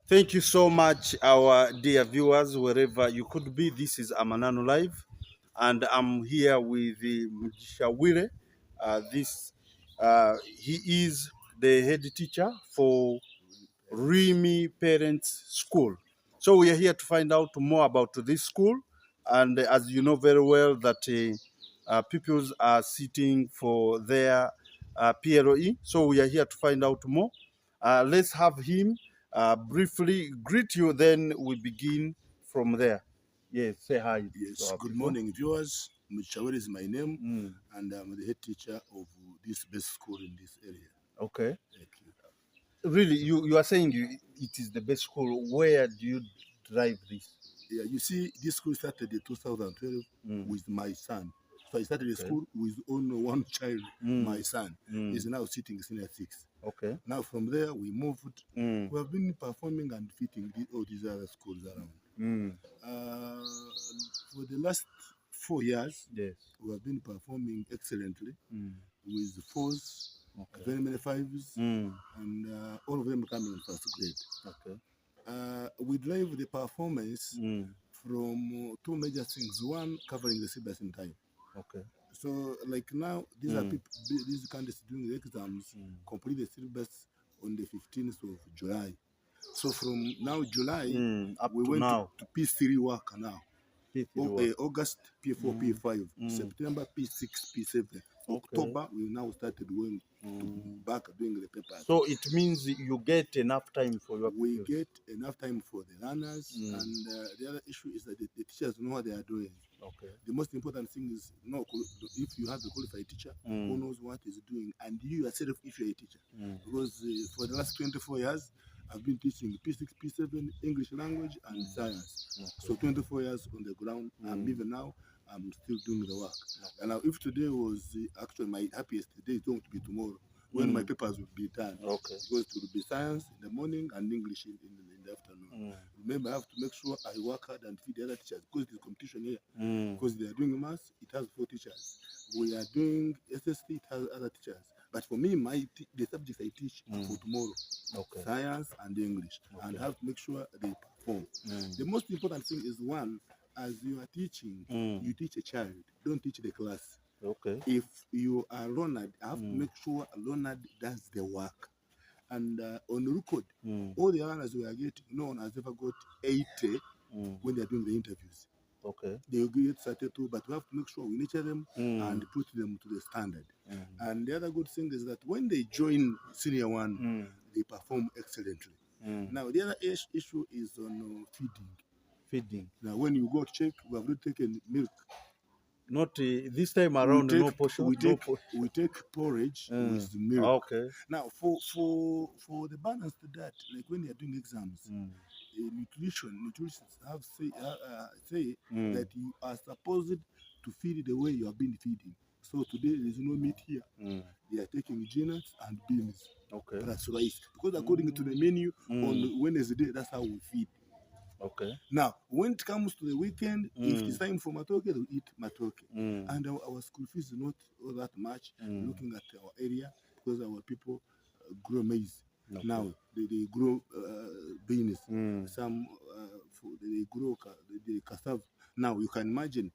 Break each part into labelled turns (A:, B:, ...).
A: Thank you so much, our dear viewers, wherever you could be. This is Amanano Live, and I'm here with the mugisha Willy. He is the head teacher for Rwimi Parents School. So we are here to find out more about this school, and as you know very well that pupils are sitting for their PLE. So we are here to find out more. Let's have him briefly greet you, then we begin from there. Yes, say hi.
B: Yes, good morning, viewers. Muchawel is my name, and I'm the head teacher of this best school in this area.
A: Okay.
B: Thank you.
A: Really, you are saying it is the best school. Where do you drive this?
B: Yeah, you see, this school started in 2012 with my son. So I started the school with only one child, my son. He's now sitting in senior 6.
A: Okay.
B: Now from there, we moved. We have been performing and fitting all these other schools around. For the last 4 years,
A: Yes.
B: we have been performing excellently with 4s, very many 5s, and all of them coming in first grade.
A: Okay.
B: We drive the performance from two major things. One, covering the syllabus in time.
A: Okay.
B: So, like now, these are people, these candidates doing the exams, complete the syllabus on the 15th of July. So from now, July,
A: Up
B: we
A: to
B: went
A: now.
B: to P3 work now. August P4, P5, September P6, P7, October we now started going back doing the papers.
A: So it means you get enough time for your
B: We
A: pupils.
B: get enough time for the learners, and the other issue is that the teachers know what they are doing.
A: Okay.
B: The most important thing is if you have a qualified teacher who knows what he's doing, and you yourself if you're a teacher. Because for the last 24 years, I've been teaching P6, P7, English language and science. So 24 years on the ground, and even now, I'm still doing the work. And now, if today was actually my happiest day, it's going to be tomorrow, when my papers will be done.
A: Okay.
B: Because it will be science in the morning and English in the afternoon. Remember, I have to make sure I work hard and feed the other teachers, because there's competition here. Because they are doing maths, it has 4 teachers. We are doing SST, it has other teachers. But for me, the subjects I teach for tomorrow, science and English, and I have to make sure they perform. The most important thing is, one, as you are teaching, you teach a child, don't teach the class.
A: Okay.
B: If you are Leonard, I have to make sure Leonard does the work. And on the record, all the learners we are getting, no one has ever got 80 when they are doing the interviews.
A: Okay.
B: They will get 32, but we have to make sure we nurture them and put them to the standard. And the other good thing is that when they join senior 1, they perform excellently. Now, the other issue is on feeding.
A: Feeding.
B: Now, when you go to check, we have not taken milk.
A: Not this time around. No portion.
B: We take porridge with milk.
A: Okay.
B: Now, for the balance to that, like when they are doing exams, nutritionists have say that you are supposed to feed the way you have been feeding. So today there is no meat here. They are taking peanuts and beans.
A: Okay.
B: Plus rice. Because according to the menu on Wednesday, that's how we feed.
A: Okay.
B: Now, when it comes to the weekend, if it's time for matoke, they'll eat matoke. And our school fees is not all that much, looking at our area, because our people grow maize. Okay. Now, they grow beans. Some they grow the cassava. Now, you can imagine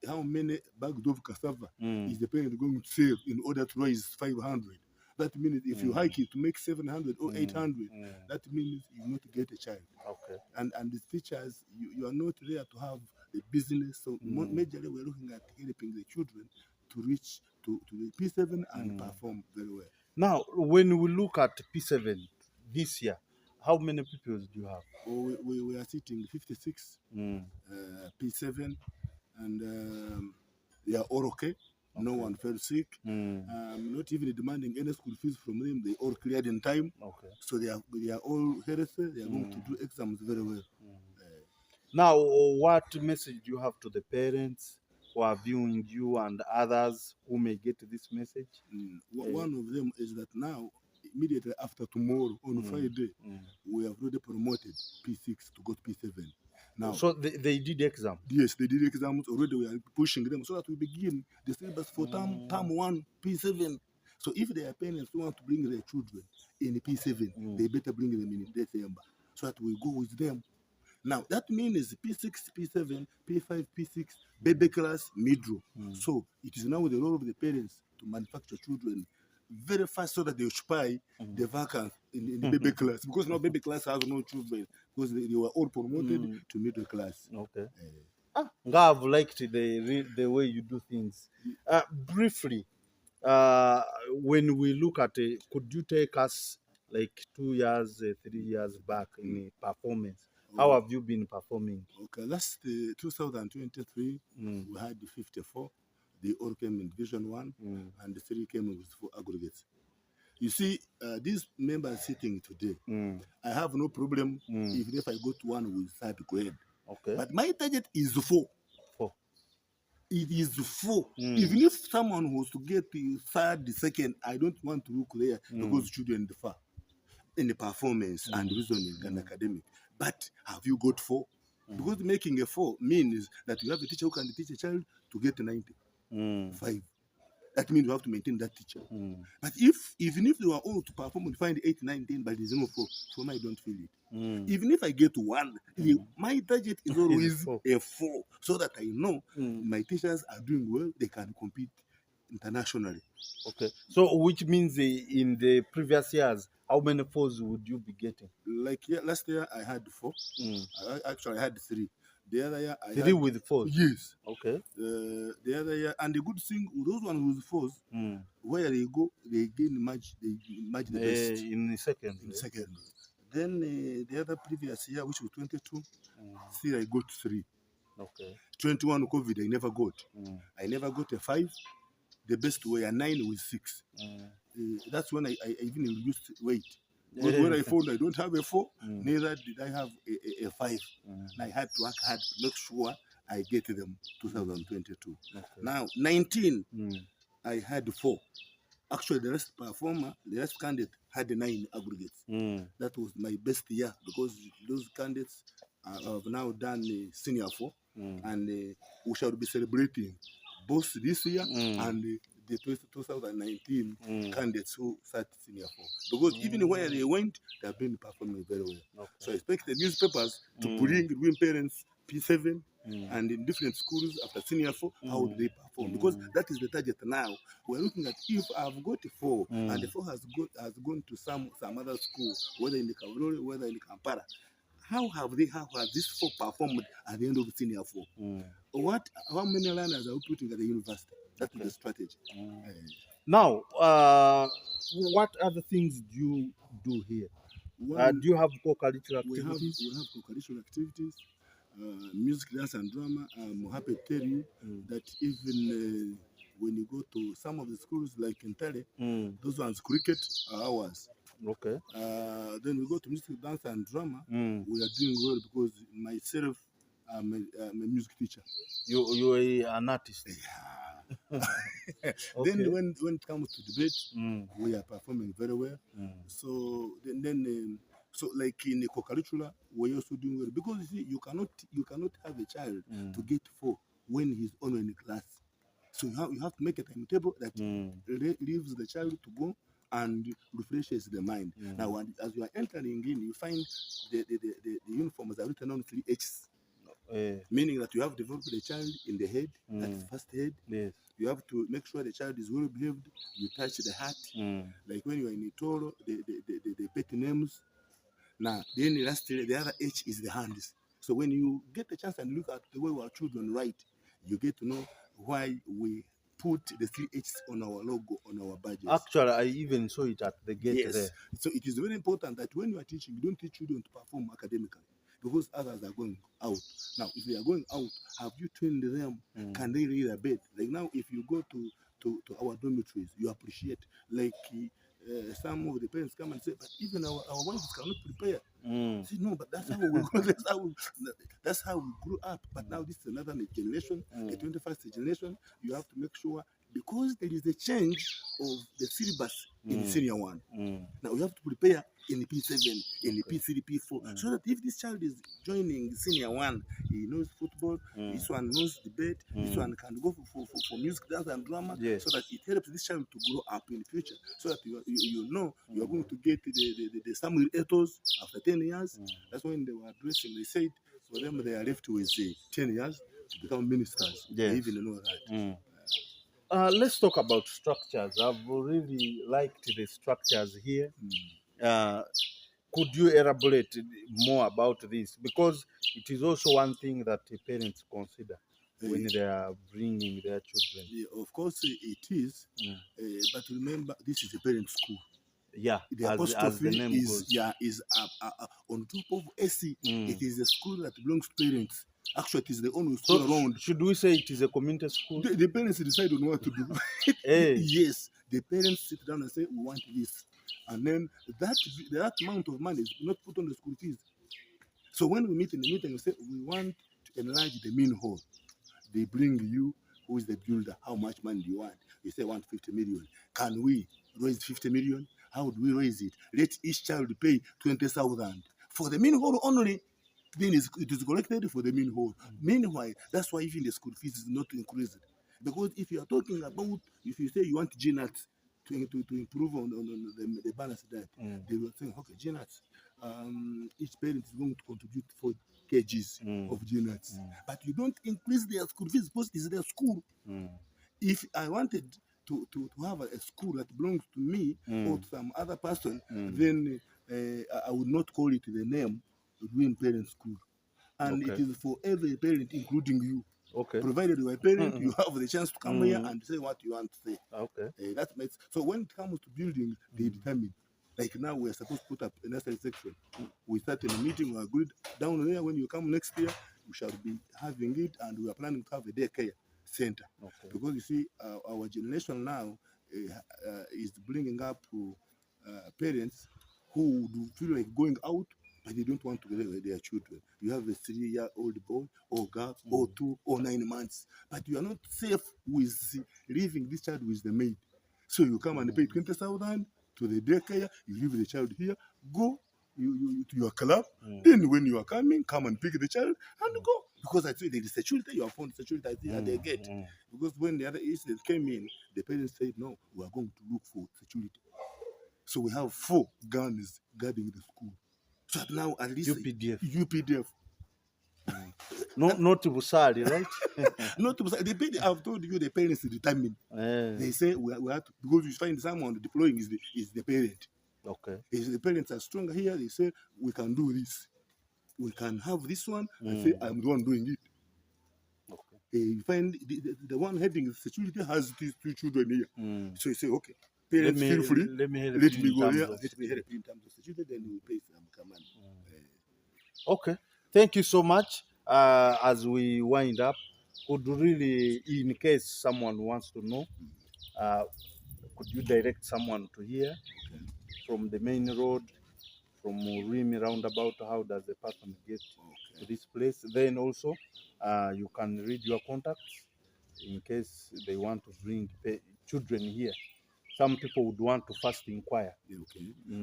B: how many bags of cassava is the parent going to save in order to raise 500. That means if you hike it to make 700 or 800, that means you not get a child. Okay. And the teachers, you are not there to have the business. So majorly we're looking at helping the children to reach to the P7 and perform very well.
A: Now, when we look at P7 this year, how many pupils do you have?
B: We are sitting 56 P7, and they are all okay. No one fell sick. Not even demanding any school fees from them. They all cleared in time. Okay. So they are all healthy. They are going to do exams very well.
A: Now, what message do you have to the parents who are viewing you and others who may get this message?
B: One of them is that now, immediately after tomorrow, on Friday, we have already promoted P6 to go to P7. Now,
A: so they did exam?
B: Yes, they did exams already. We are pushing them so that we begin the syllabus for term 1, P7. So if their parents want to bring their children in P7, they better bring them in December. so that we go with them. Now, that means P6, P7, P5, P6, baby class, middle. So it is now the role of the parents to manufacture children very fast so that they occupy the vacant in the baby class. Because now baby class has no children because they were all promoted to middle class.
A: Okay. I've liked the way you do things. Briefly, when we look at it, could you take us like 2 years, 3 years back in performance? How have you been performing?
B: Okay, last 2023, we had the 54. They all came in Division 1, and the 3 came with 4 aggregates. You see, these members sitting today, I have no problem even if I go to one with 3rd grade.
A: Okay.
B: But my target is 4.
A: 4.
B: It is 4. Even if someone was to get the 3rd, the 2nd, I don't want to look there because children differ in the performance and reasoning and academic. But have you got 4? Because making a 4 means that you have a teacher who can teach a child to get 95. That means you have to maintain that teacher. But even if they were all to perform and find 8, 9, 10, but there's no 4, for me I don't feel it. Even if I get 1, my target is always a 4, so that I know my teachers are doing well, they can compete internationally.
A: Okay. So which means in the previous years, how many 4s would you be getting?
B: Like last year I had 4. Actually I had 3. The other year I
A: 3
B: had,
A: with 4s?
B: Yes.
A: Okay.
B: The other year, and the good thing with those ones with 4s, where they go, they gain match the best
A: in the second.
B: in second. Then the other previous year, which was 22, still I got 3.
A: Okay.
B: 21 COVID, I never got. I never got a 5. The best were a 9 with 6. That's when I even reduced weight. Because when I found I don't have a 4, neither did I have a 5. And I had to work hard to make sure I get them 2022.
A: Okay.
B: Now, 19, I had 4. Actually, the rest performer, the rest candidate had 9 aggregates. That was my best year because those candidates have now done senior 4, and we shall be celebrating both this year and the 2019 candidates who sat senior 4. Because even where they went, they have been performing very well. Okay. So I expect the newspapers to bring Rwimi parents P7 and in different schools after senior 4, how do they perform? Because that is the target now. We're looking at if I've got a 4 and the 4 has gone to some other school, whether in the Kaurori, whether in the Kampala. How have this 4 performed at the end of the senior 4? How many learners are we putting at the university? That is the strategy.
A: Now, what other things do you do here? Do you have co-curricular activities?
B: We have co-curricular activities, music, dance, and drama. I'm happy to tell you that even when you go to some of the schools like in Tele, those ones cricket are ours.
A: Okay.
B: Then we go to music, dance, and drama. We are doing well because myself, I'm a music teacher.
A: You are an artist.
B: Yeah. Okay. Then when it comes to debate, we are performing very well. So so like in the co-curricular, we're also doing well because you see, you cannot have a child to get 4 when he's only in class. So you have to make a timetable that leaves the child to go and refreshes the mind. Now, as you are entering in, you find the uniforms are written on 3 H's. Meaning that you have developed the child in the head, that's first head. Yes. You have to make sure the child is well behaved. You touch the heart. Like when you are in Itoro, the pet names. Now, then lastly, the other H is the hands. So when you get the chance and look at the way our children write, you get to know why we put the 3 H's on our logo, on our badges.
A: Actually, I even saw it at the gate there.
B: So it is very important that when you are teaching, you don't teach children to perform academically because others are going out. Now, if they are going out, have you trained them? Can they read a bit? Like now, if you go to our dormitories, you appreciate, like some of the parents come and say, but even our wives cannot prepare. Say, no, but that's how we that's how we grew up. But now this is another generation, the 21st generation. You have to make sure because there is a change of the syllabus in senior one. Now we have to prepare in P7, in P3, P4, so that if this child is joining senior one, he knows football, this one knows debate, this one can go for music, dance, and drama, so that it helps this child to grow up in the future, so that you know you are going to get the Samuel Eto's after 10 years. That's when they were addressing, they said for them they are left with 10 years to become ministers. They even know that.
A: Let's talk about structures. I've really liked the structures here. Could you elaborate more about this? Because it is also one thing that the parents consider when they are bringing their children.
B: Yeah, of course it is, but remember, this is a parent school.
A: Yeah,
B: the apostrophe the name is goes. Is on top of SC. It is a school that belongs to parents. Actually, it is the only school around.
A: Should we say it is a community school?
B: The parents decide on what to do. Yes, the parents sit down and say, we want this. And then that amount of money is not put on the school fees. So when we meet in the meeting, we say, we want to enlarge the main hall. They bring you, who is the builder, how much money do you want? You say, I want 50 million. Can we raise 50 million? How do we raise it? Let each child pay 20,000. For the main hall only, then it is collected for the main hall. Meanwhile, that's why even the school fees is not increased. Because if you are talking about, if you say you want GNAT to improve on the balance diet, they will think, okay, GNAT, each parent is going to contribute 4 kgs of GNAT. But you don't increase their school fees because it's their school. If I wanted to have a school that belongs to me or to some other person, then I would not call it the name Rwimi Parent School. And it is for every parent, including you. Provided you are a parent, you have the chance to come here and say what you want to say. That makes so when it comes to building, they determine. Like now, we are supposed to put up a nursery section. We start in a meeting, we agreed down there. When you come next year, we shall be having it, and we are planning to have a daycare center. Because you see, our generation now is bringing up parents who do feel like going out, but they don't want to live with their children. You have a 3-year-old boy or girl or 2 or 9 months, but you are not safe with leaving this child with the maid. So you come and pay 20,000 to the daycare, you leave the child here, go you to your club, then when you are coming, come and pick the child and go. Because I told you there is security, you have found security at the gate. Because when the other incident came in, the parents said, no, we are going to look for security. So we have 4 guns guarding the school. So now at least UPDF.
A: Not Busari, right?
B: Not Busari. I've told you the parents determine. They say we have to, because you find someone deploying is the parent. If the parents are stronger here, they say we can do this. We can have this one and say I'm the one doing it. You find the one heading the security has these 2 children here. So you say, okay, parents feel free. Let me go here. Let me help you in terms of security. Then we pay some command.
A: Okay, thank you so much. As we wind up, could really, in case someone wants to know, could you direct someone to here from the main road, from Rwimi roundabout? How does the person get to this place? Then also, you can read your contacts in case they want to bring children here. Some people would want to first inquire.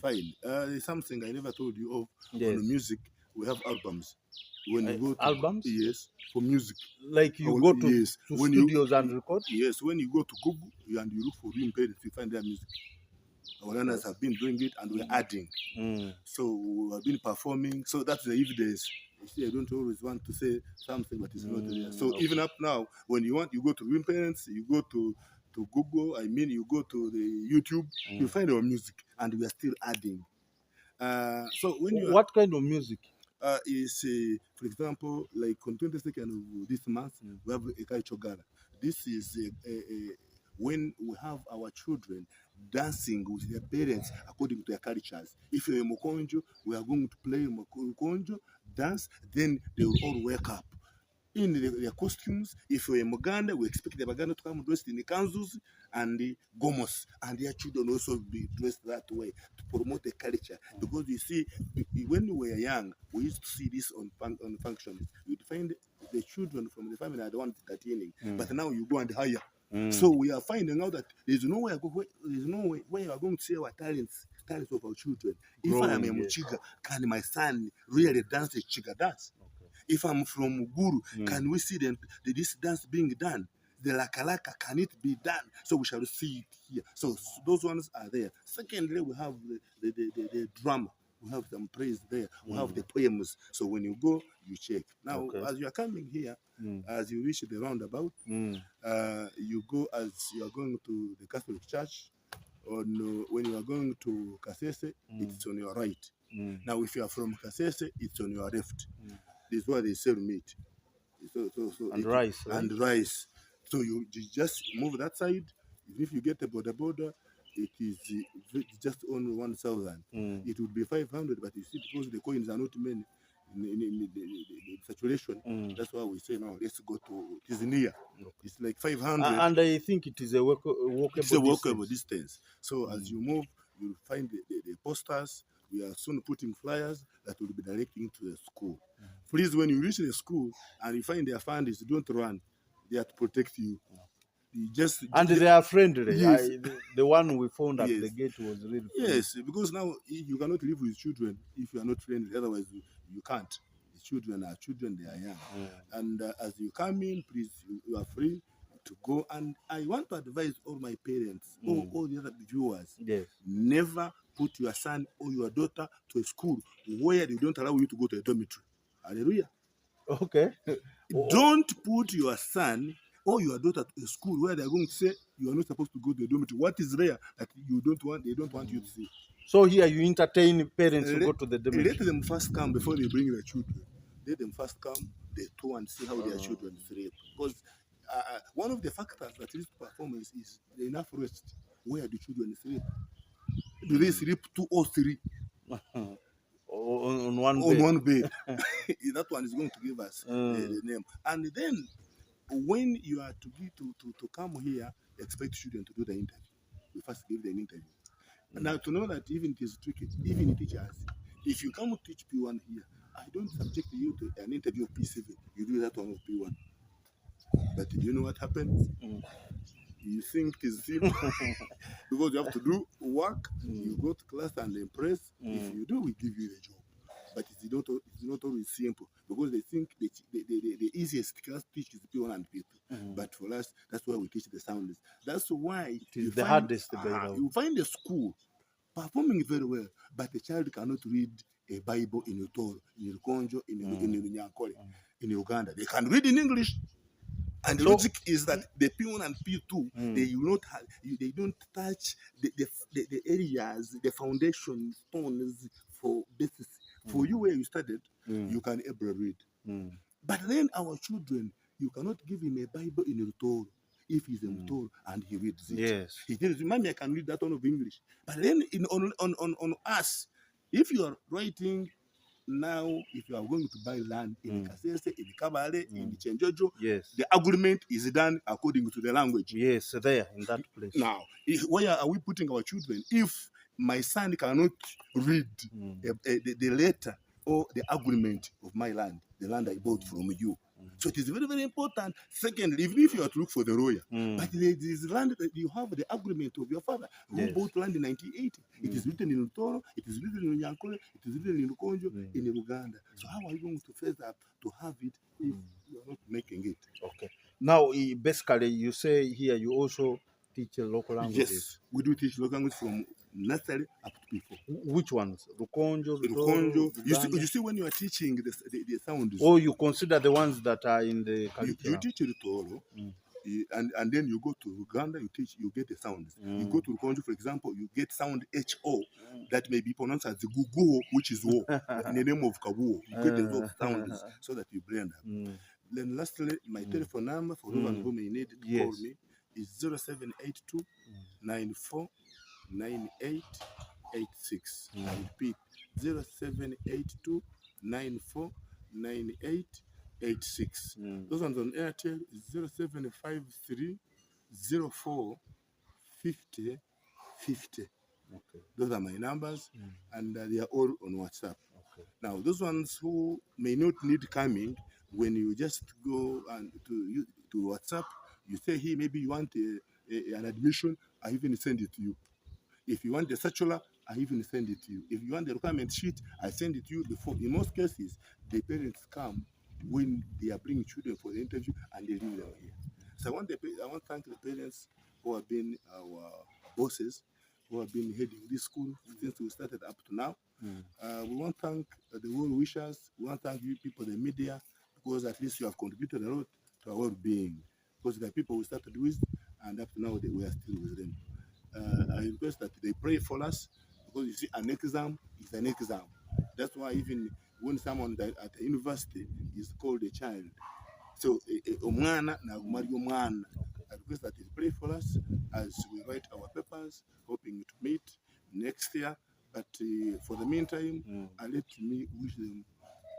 B: Fine. There's something I never told you of. On the music, we have albums. When you go to
A: albums?
B: Yes, for music.
A: Like you go to studios and record?
B: Yes, when you go to Google and you look for Rwimi parents, you find their music. Our learners have been doing it and we're adding. So we have been performing. So that's the evidence. You see, I don't always want to say something, but it's not there. So even up now, when you want, you go to Rwimi parents, you go to Google, you go to the YouTube, you find our music, and we are still adding. So when you
A: what kind of music?
B: Is for example, like on 22nd of this month, we have a culture gala. This is when we have our children dancing with their parents according to their cultures. If you're a Mokonjo, we are going to play Mokonjo dance, then they will all wake up in their costumes. If you're a Muganda, we expect the Baganda to come dressed in the kanzus and the gomos, and their children also be dressed that way to promote the culture. Because you see, when we were young, we used to see this on functions. You'd find the children from the family are the ones entertaining, but now you go and hire So we are finding out that there's no way where you are going to see our talents of our children. If I am a Muchiga, can my son really dance the Chiga dance? If I'm from Guru, can we see this dance being done? The lakalaka, can it be done? So we shall see it here. So those ones are there. Secondly, we have the drama. We have some praise there. We have the poems. So when you go, you check. Now, as you are coming here, as you reach the roundabout, you go as you are going to the Catholic Church. When you are going to Kasese, it's on your right. Now, if you are from Kasese, it's on your left. This is where they sell meat.
A: And rice. Right?
B: And rice. So you just move that side. If you get the border, it is just on 1,000. It would be 500, but you see, because the coins are not many in the saturation, that's why we say now let's go to, it is near. It's like 500.
A: And I think it is a walkable
B: distance. So as you move, you'll find the posters. We are soon putting flyers that will be directing you to the school. Please, when you reach the school and you find their funders, don't run. They are to protect you.
A: They are friendly.
B: Yes.
A: The one we found at the gate was really friendly.
B: Yes, because now you cannot live with children if you are not friendly. Otherwise, you can't. The children are children, they are young. And as you come in, please, you are free to go. And I want to advise all my parents, all the other viewers, never put your son or your daughter to a school where they don't allow you to go to a dormitory. Hallelujah.
A: Okay.
B: Don't put your son or your daughter to a school where they're going to say you are not supposed to go to a dormitory. What is there that they don't want you to see?
A: So here you entertain parents to go to the dormitory.
B: Let them first come before they bring their children. Let them first come, they tour and see how their children sleep. Because one of the factors that leads to performance is the enough rest. Where do children sleep? Do they sleep 2 or 3?
A: On one
B: bed. That one is going to give us the name. And then when you are to come here, expect children to do the interview. We first give them an interview. Now, to know that even it is tricky, even teachers, if you come to teach P1 here, I don't subject you to an interview of P7. You do that one of P1. But do you know what happens? You think it is simple because you have to do work. You go to class and impress. If you do, we give you the job. But it's not always simple because they think the easiest class teach is P1 and P2. But for us, that's why we teach the soundness. That's why
A: it is the hardest.
B: You find a school performing very well, but the child cannot read a Bible in Utoro, in Rukonjo, in Nyankole, in Uganda. They can read in English. And the logic is that the P1 and P2, they don't touch the areas, the foundation stones for basis. For you where you studied, you can able read. But then our children, you cannot give him a Bible in Rutoro if he's in Rutoro and he reads it.
A: Yes.
B: He tells you, Mommy, I can read that one of English. But then on us, if you are writing now, if you are going to buy land in Kasese, in Kabale, in Chenjojo, the agreement is done according to the language.
A: Yes, there, in that place.
B: Now, where are we putting our children? If my son cannot read the letter or the agreement of my land, the land I bought from you. So it is very, very important. Secondly, even if you are to look for the lawyer, but there is land that you have the agreement of your father who bought land in 1980. It is written in Utoro, it is written in Nyankole, it is written in Rukonjo, in Uganda. So how are you going to face up to have it if you are not making it?
A: Okay. Now, basically, you say here you also teach local languages.
B: Yes, we do teach local language from nursery up to P4.
A: Which ones? Rukonjo,
B: you see when you are teaching the sounds.
A: Or you consider the ones that are in the curriculum?
B: You teach Rutoro, and then you go to Uganda, you get the sounds. You go to Rukonjo, for example, you get sound H-O that may be pronounced as the Guguo, which is Wo, in the name of Kabuo. You get those sounds so that you blend them. Then lastly, my telephone number for anyone who may need to call me is 0782 94 9886. I repeat, 0782 94 9886. Those ones on Airtel is 0753 04 50 50. Okay. Those are my numbers, and they are all on WhatsApp. Okay. Now, those ones who may not need coming, when you just go and to WhatsApp, You say here, maybe you want an admission, I even send it to you. If you want the circular, I even send it to you. If you want the requirement sheet, I send it to you before. In most cases, the parents come when they are bringing children for the interview and they leave them here. So I want to thank the parents who have been our bosses, who have been heading this school since we started up to now. We want to thank the well-wishers. We want to thank you people, the media, because at least you have contributed a lot to our well-being. Because the people we started with, and up to now we are still with them. I request that they pray for us, because you see, an exam is an exam. That's why even when someone at the university is called a child, so omwana na kumari omwana. I request that they pray for us as we write our papers, hoping to meet next year. But for the meantime, let me wish them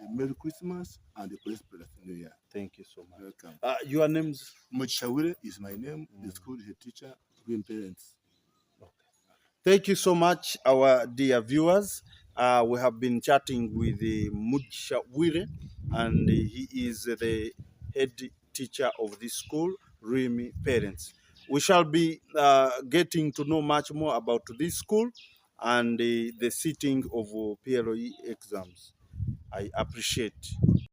B: a Merry Christmas and a blessed New Year.
A: Thank you so much.
B: Welcome.
A: Your name's?
B: Mugisha is my name. The school head teacher, Rwimi parents.
A: Thank you so much, our dear viewers. We have been chatting with Mugisha Willy, and he is the head teacher of this school, Rwimi Parents. We shall be getting to know much more about this school and the sitting of PLOE exams. I appreciate